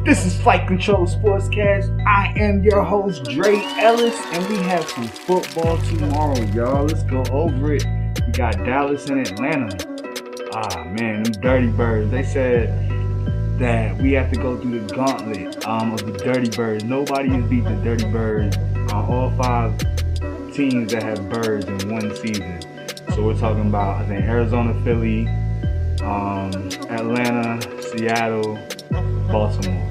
This is Flight Control Sportscast. I am your host, Dre Ellis, and we have some football tomorrow, y'all. Let's go over it. We got Dallas and Atlanta. Man, them Dirty Birds. They said that we have to go through the gauntlet of the Dirty Birds. Nobody has beat the Dirty Birds on all 5 teams that have birds in one season. So we're talking about, I think, Arizona, Philly, Atlanta, Seattle, Baltimore.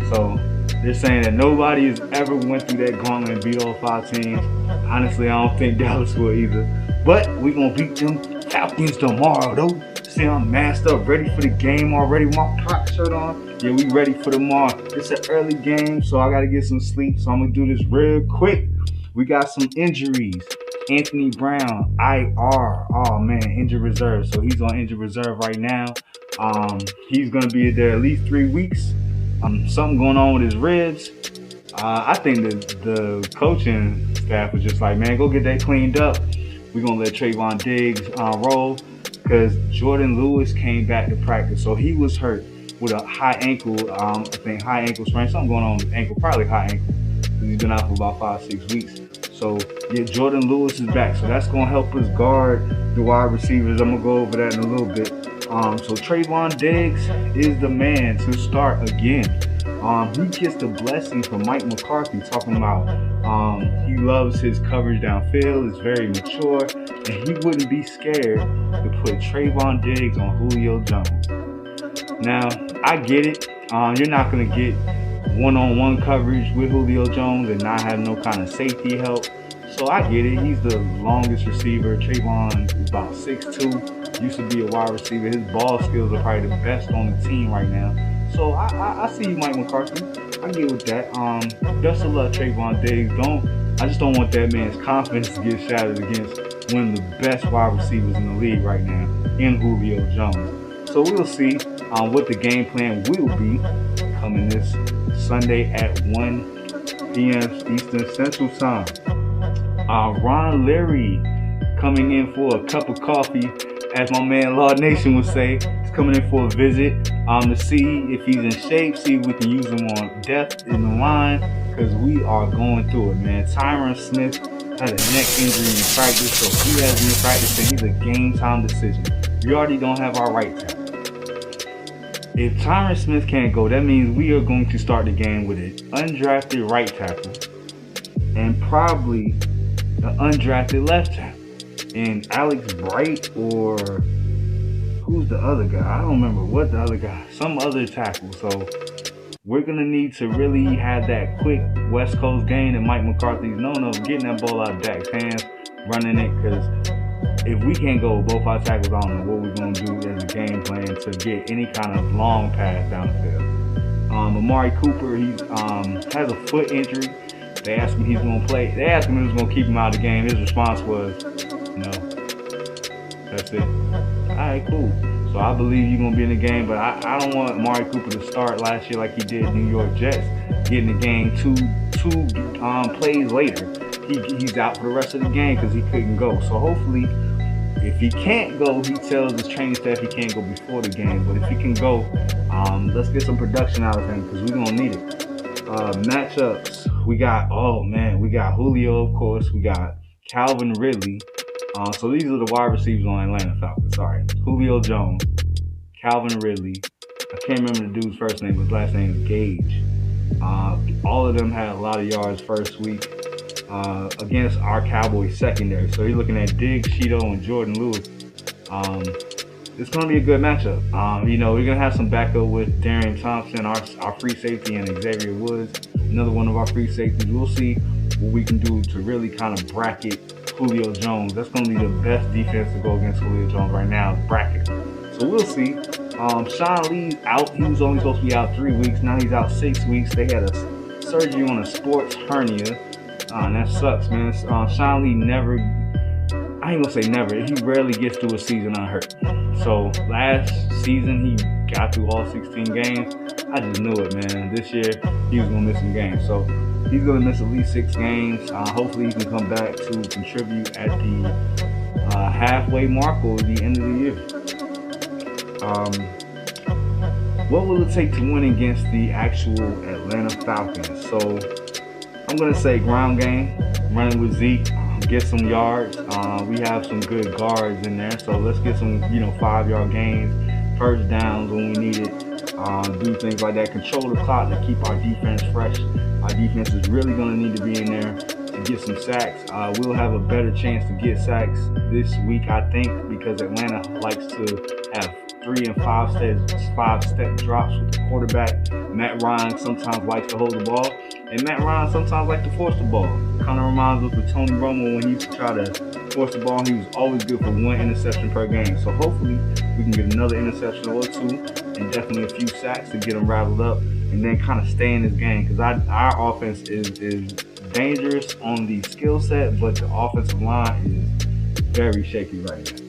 So they're saying that nobody has ever went through that gauntlet and beat all 5 teams. Honestly, I don't think Dallas will either. But we're going to beat them Falcons tomorrow, though. See, I'm masked up, ready for the game already with my Croc shirt on. Yeah, we ready for tomorrow. It's an early game, so I got to get some sleep. So I'm going to do this real quick. We got some injuries. Anthony Brown, IR. Oh, man, injured reserve. So he's on injured reserve right now. He's going to be there at least 3 weeks. Something going on with his ribs. I think the coaching staff was just like, man, go get that cleaned up. We're going to let Trayvon Diggs roll because Jordan Lewis came back to practice. So he was hurt with a high ankle, I think high ankle sprain. Something going on with his ankle, probably high ankle because he's been out for about 5-6 weeks. So, yeah, Jordan Lewis is back. So that's going to help us guard the wide receivers. I'm going to go over that in a little bit. So Trayvon Diggs is the man to start again. He gets the blessing from Mike McCarthy talking about he loves his coverage downfield. It's very mature. And he wouldn't be scared to put Trayvon Diggs on Julio Jones. Now, I get it. You're not going to get one-on-one coverage with Julio Jones and not have no kind of safety help. So I get it. He's the longest receiver. Trayvon is about 6'2". Used to be a wide receiver. His ball skills are probably the best on the team right now. So I see you, Mike McCarthy. I get with that. Best of luck, Trayvon Diggs. I just don't want that man's confidence to get shattered against one of the best wide receivers in the league right now in Julio Jones. So we'll see what the game plan will be coming this Sunday at 1 p.m. Eastern Central Time. Ron Leary coming in for a cup of coffee, as my man Law Nation would say. He's coming in for a visit to see if he's in shape, see if we can use him on depth in the line, because we are going through it, man. Tyson Smith had a neck injury in practice, so he hasn't been practicing. He's a game-time decision. We already don't have our right tackle. If Tyson Smith can't go, that means we are going to start the game with an undrafted right tackle and probably an undrafted left tackle. And Alex Bright, or who's the other guy? I don't remember what the other guy, some other tackle. So we're going to need to really have that quick West Coast game that Mike McCarthy's known of, getting that ball out of Dak's hands, running it, because if we can't go with both our tackles, I don't know what we're going to do as a game plan to get any kind of long pass down the field. Amari Cooper, he has a foot injury. They asked him if he's going to play. They asked him if he was going to keep him out of the game. His response was, no. That's it. All right, cool. So I believe you're going to be in the game, but I don't want Amari Cooper to start last year like he did New York Jets, getting the game two plays later. He's out for the rest of the game because he couldn't go. So hopefully, if he can't go, he tells his training staff he can't go before the game. But if he can go, let's get some production out of him because we're going to need it. Matchups. We got Julio, of course. We got Calvin Ridley. So these are the wide receivers on Atlanta Falcons. Sorry. Julio Jones, Calvin Ridley. I can't remember the dude's first name, but his last name is Gage. All of them had a lot of yards first week against our Cowboys secondary. So you're looking at Diggs, Cheeto, and Jordan Lewis. It's going to be a good matchup. We're going to have some backup with Darian Thompson, our free safety, and Xavier Woods, another one of our free safeties. We'll see what we can do to really kind of bracket Julio Jones. That's going to be the best defense to go against Julio Jones right now, is bracket. So we'll see. Sean Lee's out. He was only supposed to be out 3 weeks. Now he's out 6 weeks. They had a surgery on a sports hernia. And that sucks, man. Sean Lee never, I ain't going to say never, he rarely gets through a season unhurt. So last season he got through all 16 games. I just knew it, man. This year he was going to miss some games. So he's going to miss at least 6 games. Hopefully he can come back to contribute at the halfway mark or the end of the year. What will it take to win against the actual Atlanta Falcons? So I'm going to say ground game, running with Zeke, get some yards. We have some good guards in there, so let's get some 5-yard gains, first downs when we need it. Do things like that, control the clock to keep our defense fresh. Our defense is really going to need to be in there to get some sacks. We'll have a better chance to get sacks this week, I think, because Atlanta likes to have 3 and 5 step drops with the quarterback. Matt Ryan sometimes likes to hold the ball, and Matt Ryan sometimes likes to force the ball. Kind of reminds us of Tony Romo when he used to try to force the ball. He was always good for 1 interception per game. So hopefully we can get another interception or 2 and definitely a few sacks to get them rattled up and then kind of stay in this game, because our offense is dangerous on the skill set, but the offensive line is very shaky right now.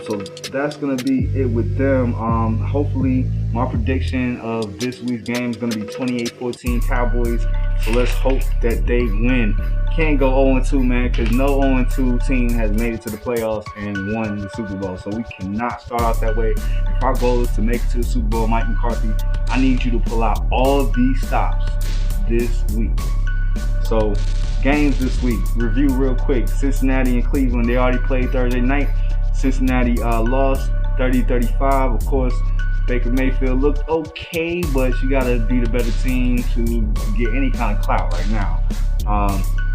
So that's going to be it with them. Hopefully my prediction of this week's game is going to be 28-14 Cowboys. So let's hope that they win. Can't go 0-2, man, because no 0-2 team has made it to the playoffs and won the Super Bowl. So we cannot start out that way. If our goal is to make it to the Super Bowl, Mike McCarthy, I need you to pull out all of these stops this week. So games this week, review real quick. Cincinnati and Cleveland, they already played Thursday night. Cincinnati lost 30-35. Of course, Baker Mayfield looked okay, but you got to be the better team to get any kind of clout right now.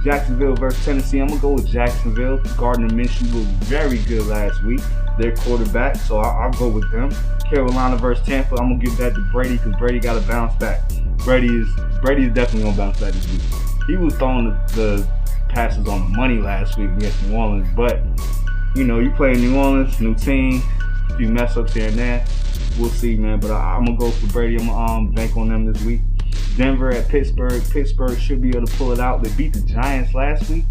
Jacksonville versus Tennessee. I'm going to go with Jacksonville. Gardner Minshew was very good last week. Their quarterback, so I'll go with them. Carolina versus Tampa. I'm going to give that to Brady because Brady got to bounce back. Brady is definitely going to bounce back this week. He was throwing the passes on the money last week against New Orleans, but you play in New Orleans, new team, a few mess ups here and there. We'll see, man. But I'm going to go for Brady. I'm going to bank on them this week. Denver at Pittsburgh. Pittsburgh should be able to pull it out. They beat the Giants last week,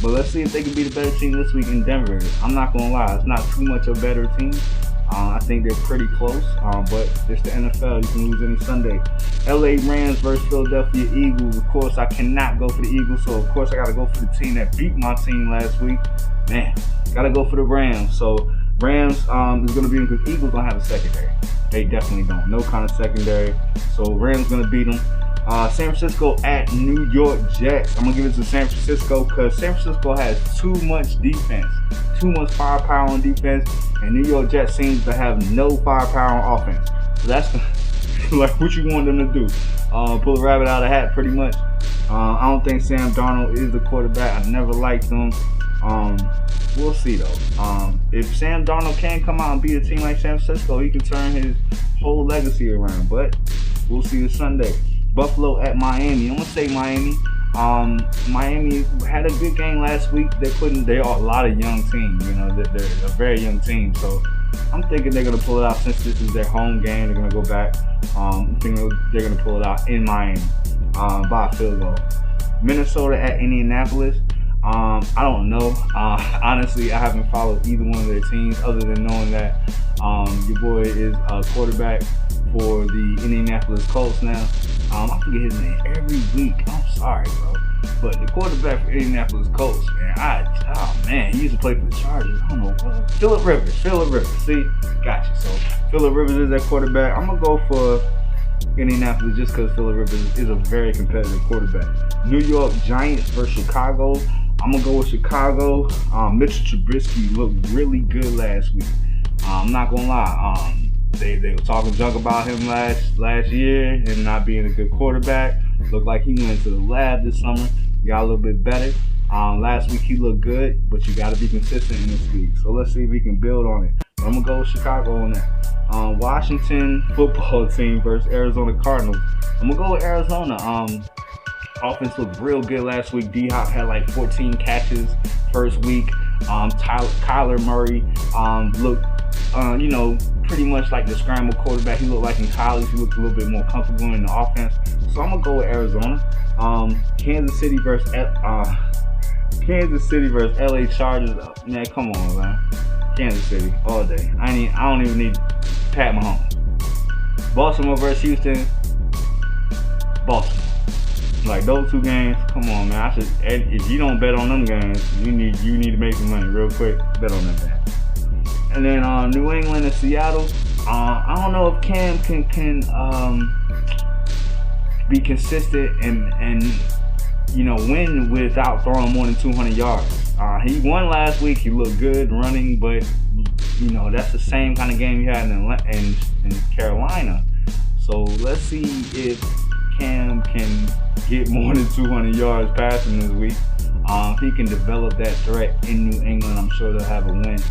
but let's see if they can be the better team this week in Denver. I'm not going to lie. It's not too much of a better team. I think they're pretty close, but it's the NFL. You can lose any Sunday. LA Rams versus Philadelphia Eagles. Of course, I cannot go for the Eagles, so of course I got to go for the team that beat my team last week. Man, got to go for the Rams. So Rams is going to beat them because Eagles don't have a secondary. They definitely don't. No kind of secondary. So Rams going to beat them. San Francisco at New York Jets. I'm going to give it to San Francisco because San Francisco has too much defense, too much firepower on defense, and New York Jets seems to have no firepower on offense. So that's like what you want them to do. Pull a rabbit out of the hat pretty much. I don't think Sam Darnold is the quarterback. I never liked him. We'll see though. If Sam Darnold can come out and beat a team like San Francisco, he can turn his whole legacy around. But we'll see this Sunday. Buffalo at Miami. I'm gonna say Miami. Miami had a good game last week. They are a lot of young teams. They're a very young team. So I'm thinking they're gonna pull it out since this is their home game. They're gonna go back. I'm thinking they're gonna pull it out in Miami by a field goal. Minnesota at Indianapolis. I don't know. Honestly, I haven't followed either one of their teams other than knowing that your boy is a quarterback for the Indianapolis Colts now. I forget his name every week. I'm sorry, bro. But the quarterback for Indianapolis Colts, man, he used to play for the Chargers. I don't know. Phillip Rivers. See? Got you. So Phillip Rivers is their quarterback. I'm going to go for Indianapolis just because Phillip Rivers is a very competitive quarterback. New York Giants versus Chicago. I'm going to go with Chicago. Mitchell Trubisky looked really good last week. I'm not going to lie. They were talking junk about him last year and not being a good quarterback. Looked like he went to the lab this summer. Got a little bit better. Last week he looked good, but you got to be consistent in this league. So let's see if we can build on it. I'm going to go with Chicago on that. Washington football team versus Arizona Cardinals. I'm going to go with Arizona. Offense looked real good last week. D-Hop had like 14 catches first week. Kyler Murray looked, pretty much like the scramble quarterback he looked like in college. He looked a little bit more comfortable in the offense. So I'm going to go with Arizona. Kansas City versus LA Chargers. Man, come on, man. Kansas City all day. I don't even need Pat Mahomes. Baltimore versus Houston. Baltimore. Like those two games, come on, man. If you don't bet on them games, you need to make some money real quick. Bet on them games. And then New England and Seattle. I don't know if Cam can be consistent and win without throwing more than 200 yards. He won last week. He looked good running, but that's the same kind of game he had in Carolina. So let's see if Cam can get more than 200 yards passing this week. If he can develop that threat in New England, I'm sure they'll have a win.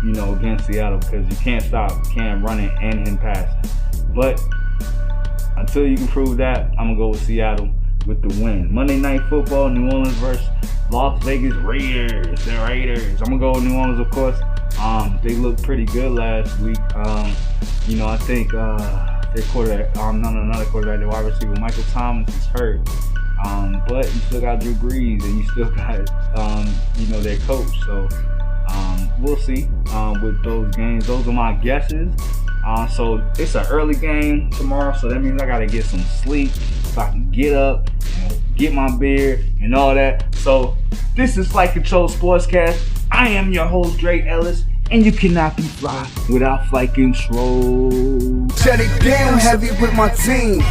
Against Seattle, because you can't stop Cam running and him passing. But until you can prove that, I'm gonna go with Seattle with the win. Monday Night Football, New Orleans versus Las Vegas Raiders. The Raiders. I'm gonna go with New Orleans, of course. They looked pretty good last week. I think their quarterback, not a quarterback, their wide receiver Michael Thomas is hurt. But you still got Drew Brees and you still got their coach. So we'll see with those games. Those are my guesses. So it's an early game tomorrow, so that means I gotta get some sleep so I can get up and get my beer and all that. So this is Flight Control Sportscast. I am your host, Drake Ellis, and you cannot be fly without flight control. Shut it down heavy with my team.